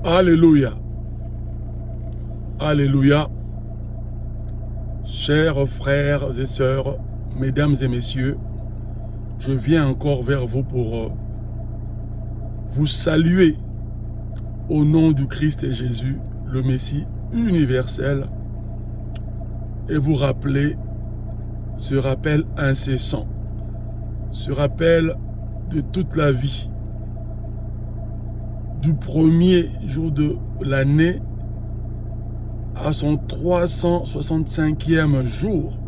Alléluia. Alléluia. Chers frères et sœurs, mesdames et messieurs, je viens encore vers vous pour vous saluer au nom du Christ et Jésus, le Messie universel, et vous rappeler ce rappel incessant, ce rappel de toute la vie, du premier jour de l'année à son 365e jour.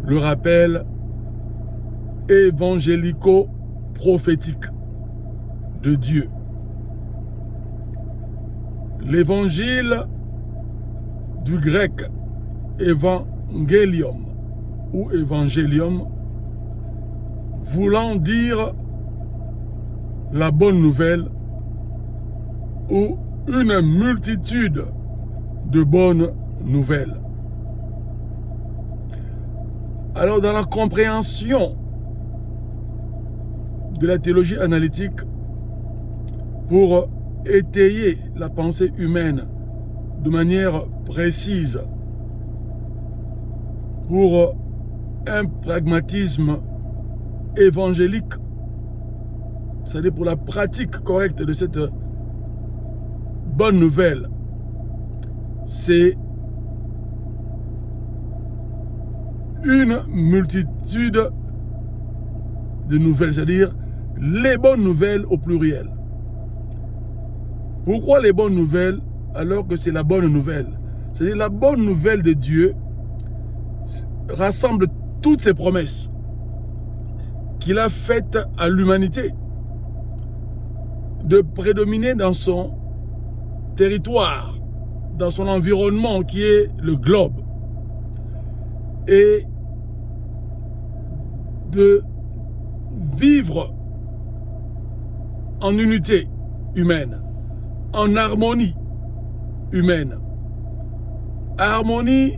Le rappel évangélico-prophétique de Dieu. L'évangile du grec évangélium ou évangélium voulant dire la bonne nouvelle ou une multitude de bonnes nouvelles. Alors, dans la compréhension de la théologie analytique, pour étayer la pensée humaine de manière précise, pour un pragmatisme évangélique, c'est-à-dire pour la pratique correcte de cette bonne nouvelle, c'est une multitude de nouvelles, c'est-à-dire les bonnes nouvelles au pluriel. Pourquoi les bonnes nouvelles alors que c'est la bonne nouvelle? C'est-à-dire la bonne nouvelle de Dieu rassemble toutes ses promesses qu'il a faites à l'humanité de prédominer dans son territoire, dans son environnement qui est le globe, et de vivre en unité humaine, en harmonie humaine. Harmonie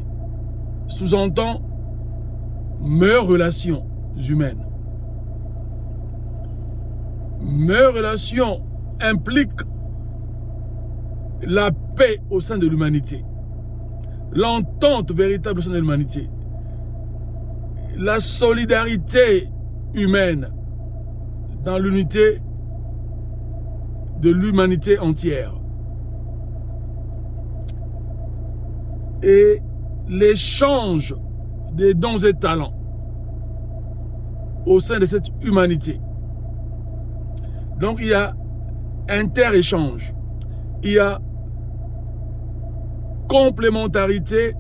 sous-entend mes relations humaines. Mes relations impliquent la paix au sein de l'humanité, l'entente véritable au sein de l'humanité, la solidarité humaine dans l'unité de l'humanité entière. Et l'échange des dons et talents au sein de cette humanité. Donc il y a inter-échange, il y a complémentarité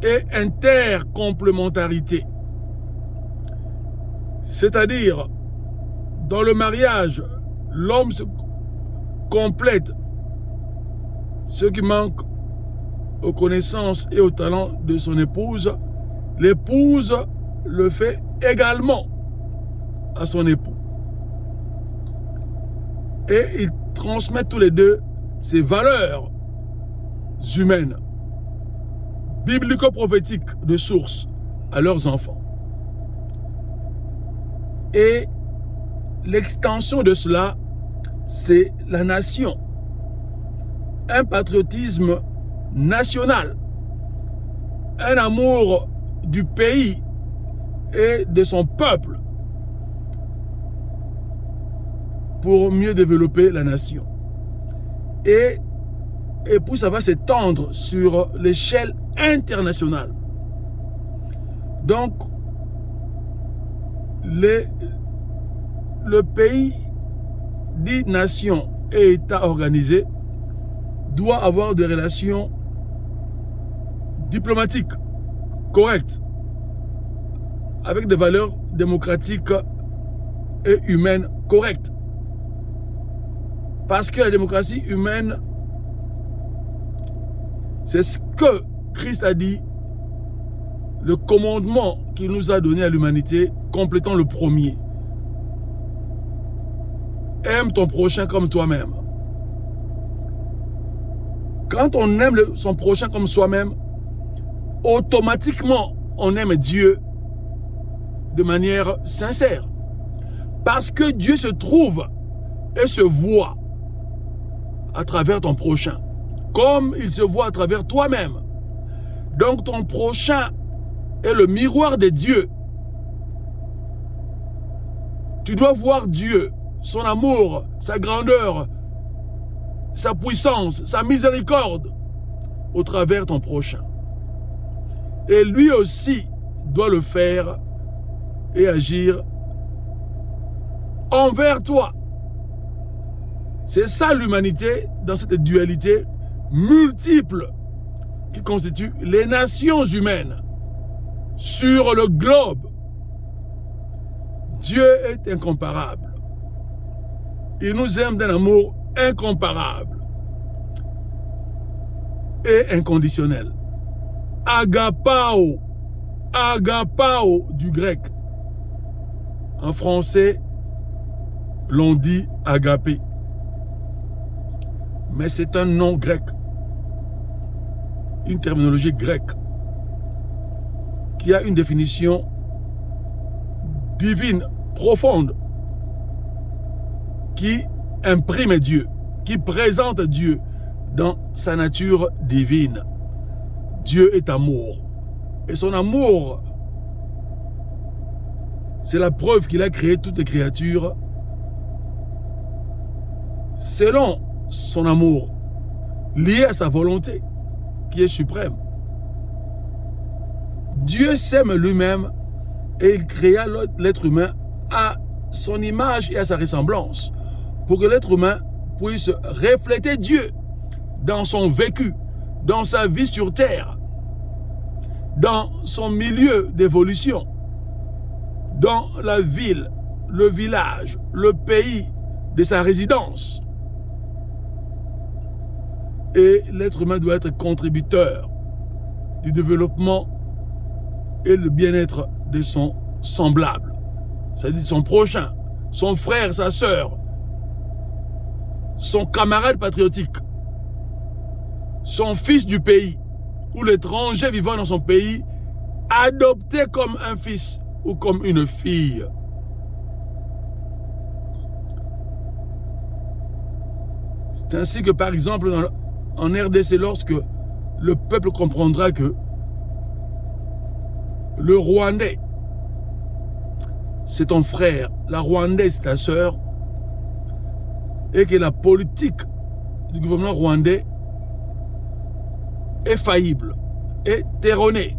et intercomplémentarité. C'est-à-dire, dans le mariage, l'homme se complète ce qui manque aux connaissances et aux talents de son épouse. L'épouse le fait également à son époux. Et ils transmettent tous les deux ces valeurs humaines, biblico-prophétiques de source à leurs enfants. Et l'extension de cela, c'est la nation. Un patriotisme national. Un amour du pays et de son peuple pour mieux développer la nation. Et puis ça va s'étendre sur l'échelle internationale. Donc, le pays dit nation et État organisé doit avoir des relations diplomatiques correctes avec des valeurs démocratiques et humaines correctes. Parce que la démocratie humaine, c'est ce que Christ a dit, le commandement qu'il nous a donné à l'humanité, complétant le premier. Aime ton prochain comme toi-même. Quand on aime son prochain comme soi-même, automatiquement, on aime Dieu de manière sincère. Parce que Dieu se trouve et se voit à travers ton prochain, comme il se voit à travers toi-même. Donc ton prochain est le miroir de Dieu. Tu dois voir Dieu, son amour, sa grandeur, sa puissance, sa miséricorde au travers de ton prochain. Et lui aussi doit le faire et agir envers toi. C'est ça l'humanité dans cette dualité multiple qui constitue les nations humaines sur le globe. Dieu est incomparable. Il nous aime d'un amour incomparable et inconditionnel. Agapao, agapao du grec. En français, l'on dit agapé. Mais c'est un nom grec, une terminologie grecque qui a une définition divine, profonde, qui imprime Dieu, qui présente Dieu dans sa nature divine. Dieu est amour. Et son amour, c'est la preuve qu'il a créé toutes les créatures selon son amour, lié à sa volonté, qui est suprême. Dieu s'aime lui-même et il créa l'être humain à son image et à sa ressemblance, pour que l'être humain puisse refléter Dieu dans son vécu, dans sa vie sur terre, dans son milieu d'évolution, dans la ville, le village, le pays de sa résidence. Et l'être humain doit être contributeur du développement et le bien-être de son semblable, c'est-à-dire son prochain, son frère, sa sœur, son camarade patriotique, son fils du pays, ou l'étranger vivant dans son pays, adopté comme un fils ou comme une fille. C'est ainsi que, par exemple, en RDC, lorsque le peuple comprendra que le Rwandais, c'est ton frère, la Rwandaise, c'est ta sœur, et que la politique du gouvernement rwandais est faillible, est erronée.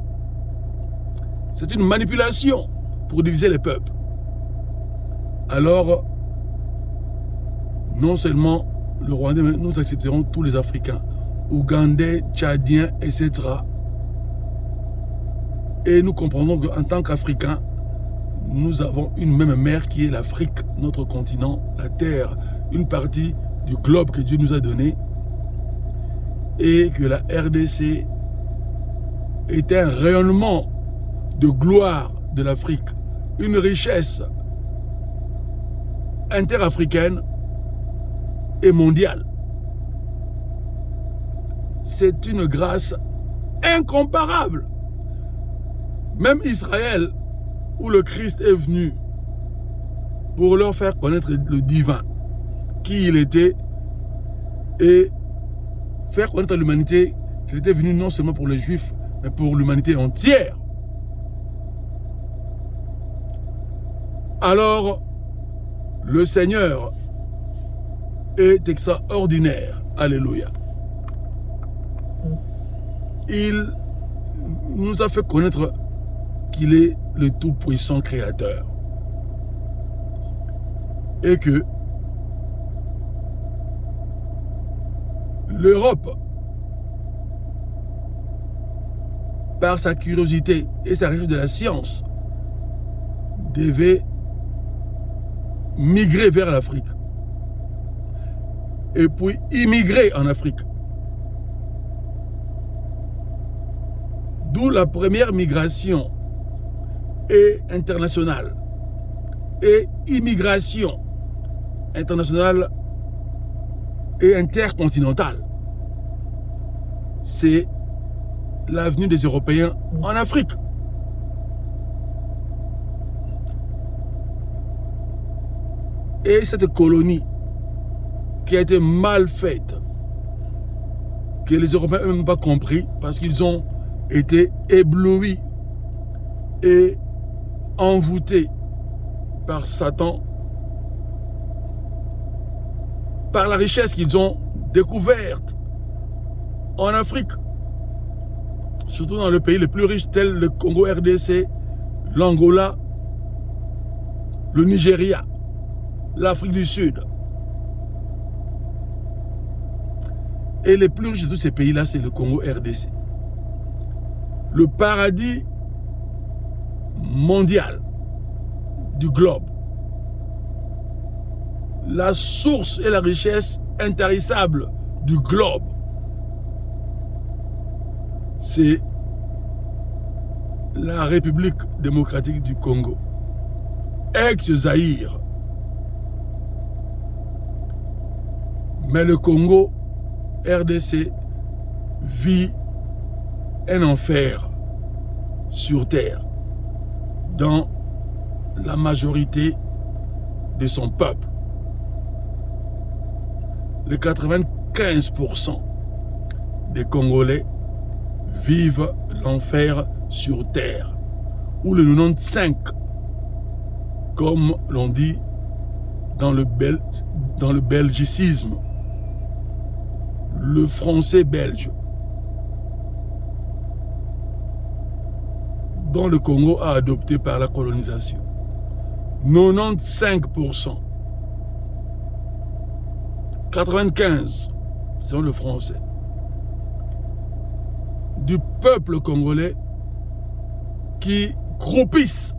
C'est une manipulation pour diviser les peuples. Alors, non seulement le Rwandais, mais nous accepterons tous les Africains, Ougandais, Tchadiens, etc. Et nous comprenons qu'en tant qu'Africains, nous avons une même mère qui est l'Afrique, notre continent, la terre, une partie du globe que Dieu nous a donné, et que la RDC est un rayonnement de gloire de l'Afrique, une richesse interafricaine et mondiale. C'est une grâce incomparable. Même Israël, où le Christ est venu pour leur faire connaître le divin, qui il était, et faire connaître à l'humanité qu'il était venu non seulement pour les Juifs, mais pour l'humanité entière. Alors, le Seigneur est extraordinaire. Alléluia. Il nous a fait connaître qu'il est le tout-puissant créateur. Et que l'Europe, par sa curiosité et sa recherche de la science, devait migrer vers l'Afrique. Et puis immigrer en Afrique. D'où la première migration et internationale et immigration internationale et intercontinentale. C'est l'avenue des Européens en Afrique. Et cette colonie qui a été mal faite, que les Européens n'ont même pas compris parce qu'ils ont été éblouis et envoûtés par Satan, par la richesse qu'ils ont découverte en Afrique, surtout dans le pays les plus riches tels le Congo RDC, l'Angola, le Nigeria, l'Afrique du Sud. Et les plus riches de tous ces pays-là, c'est le Congo RDC. Le paradis mondial du globe. La source et la richesse intarissable du globe. C'est la République démocratique du Congo. Ex-Zaïre. Mais le Congo RDC vit un enfer sur terre dans la majorité de son peuple. Les 95% des Congolais vivent l'enfer sur terre, ou le 95%, comme l'on dit dans le belgicisme, le français belge, dont le Congo a adopté par la colonisation. 95%. 95%, c'est le français, du peuple congolais qui croupissent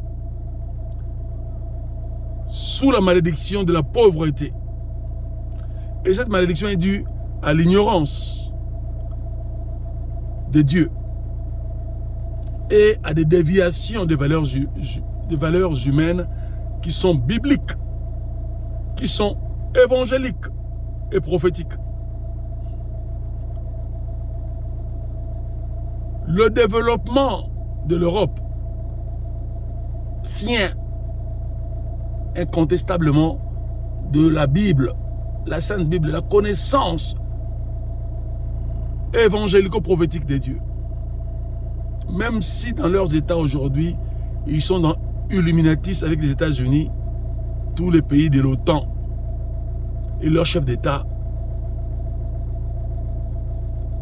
sous la malédiction de la pauvreté. Et cette malédiction est due à l'ignorance de Dieu et à des déviations des valeurs humaines qui sont bibliques, qui sont évangéliques et prophétiques. Le développement de l'Europe tient incontestablement de la Bible, la Sainte Bible, la connaissance évangélico-prophétique des dieux. Même si dans leurs États aujourd'hui, ils sont dans Illuminatis avec les États-Unis, tous les pays de l'OTAN et leurs chefs d'État,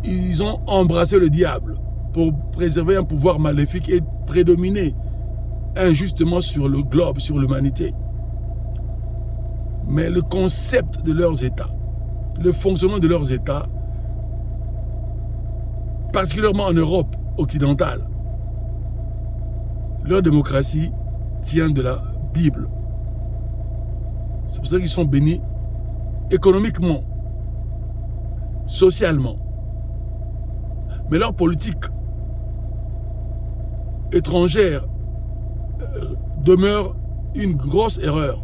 ils ont embrassé le diable pour préserver un pouvoir maléfique et prédominer injustement sur le globe, sur l'humanité. Mais le concept de leurs États, le fonctionnement de leurs États, particulièrement en Europe occidentale, leur démocratie tient de la Bible. C'est pour ça qu'ils sont bénis économiquement, socialement. Mais leur politique étrangère demeure une grosse erreur,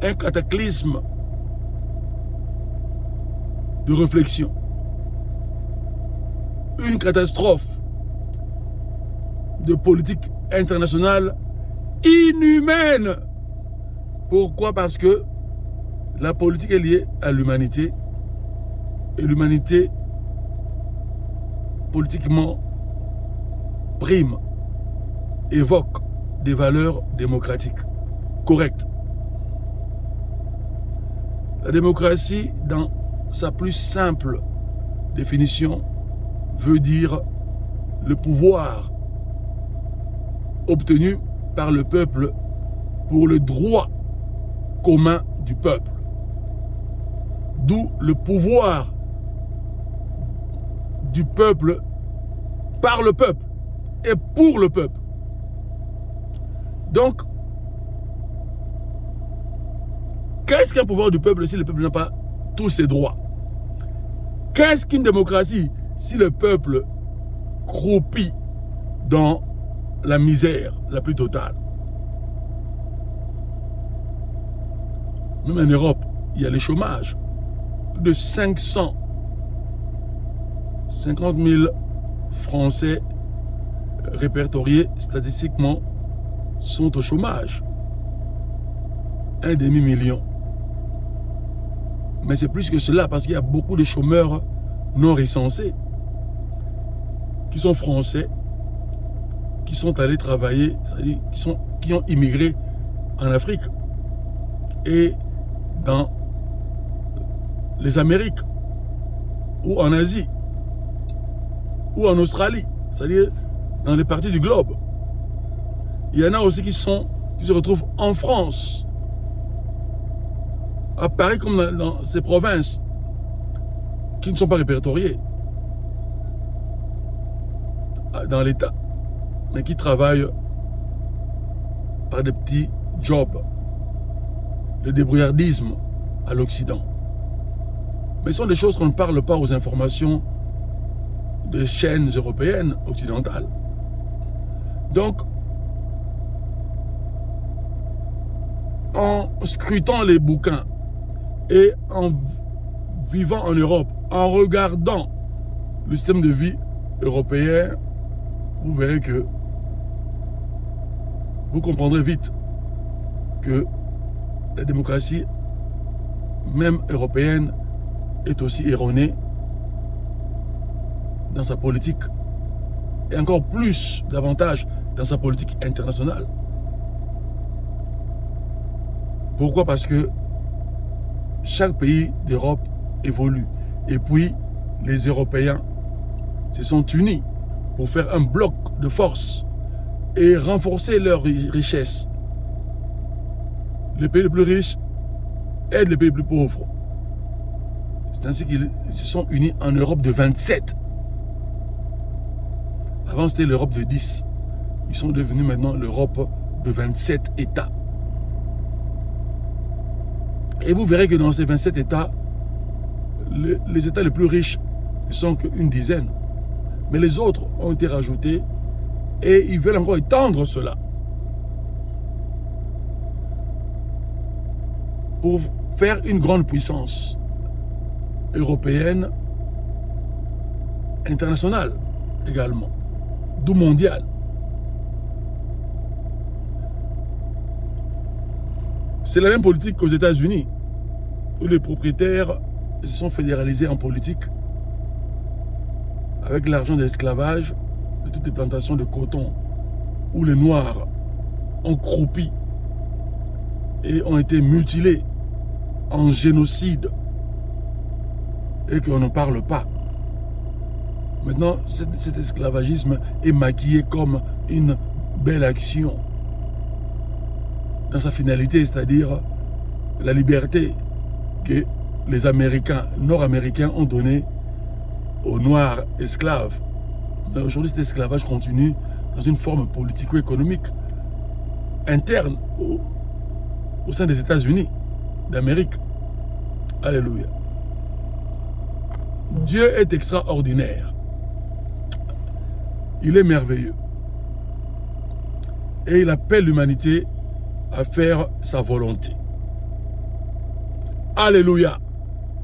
un cataclysme de réflexion, une catastrophe de politique internationale inhumaine. Pourquoi? Parce que la politique est liée à l'humanité et l'humanité politiquement prime, évoque des valeurs démocratiques correctes. La démocratie, dans sa plus simple définition, veut dire le pouvoir obtenu par le peuple pour le droit commun du peuple. D'où le pouvoir du peuple par le peuple et pour le peuple. Donc, qu'est-ce qu'un pouvoir du peuple si le peuple n'a pas tous ses droits? Qu'est-ce qu'une démocratie si le peuple croupit dans la misère la plus totale? Même en Europe, il y a le chômage. Plus de 550 000 Français répertoriés statistiquement sont au chômage. 1,5 million. Mais c'est plus que cela, parce qu'il y a beaucoup de chômeurs non recensés, qui sont français, qui sont allés travailler, c'est-à-dire qui ont immigré en Afrique et dans les Amériques, ou en Asie, ou en Australie, c'est-à-dire dans les parties du globe. Il y en a aussi qui se retrouvent en France, à Paris comme dans ces provinces, qui ne sont pas répertoriées dans l'État, mais qui travaillent par des petits jobs, le débrouillardisme à l'Occident. Mais ce sont des choses qu'on ne parle pas aux informations des chaînes européennes occidentales. Donc, en scrutant les bouquins et en vivant en Europe, en regardant le système de vie européen, vous verrez que vous comprendrez vite que la démocratie, même européenne, est aussi erronée dans sa politique et encore plus, davantage, dans sa politique internationale. Pourquoi? Parce que chaque pays d'Europe évolue. Et puis, les Européens se sont unis pour faire un bloc de force et renforcer leur richesse. Les pays les plus riches aident les pays les plus pauvres. C'est ainsi qu'ils se sont unis en Europe de 27. Avant, c'était l'Europe de 10. Ils sont devenus maintenant l'Europe de 27 États. Et vous verrez que dans ces 27 États, les États les plus riches ne sont qu'une dizaine. Mais les autres ont été rajoutés et ils veulent encore étendre cela. Pour faire une grande puissance européenne, internationale également, d'où mondiale. C'est la même politique qu'aux États-Unis, où les propriétaires se sont fédéralisés en politique avec l'argent de l'esclavage, de toutes les plantations de coton, où les Noirs ont croupi et ont été mutilés en génocide et qu'on n'en parle pas. Maintenant, cet esclavagisme est maquillé comme une belle action dans sa finalité, c'est-à-dire la liberté que les Américains, Nord-Américains ont donnée aux Noirs esclaves. Mais aujourd'hui, cet esclavage continue dans une forme politico-économique interne au sein des États-Unis d'Amérique. Alléluia. Dieu est extraordinaire. Il est merveilleux. Et il appelle l'humanité à faire sa volonté. Alléluia.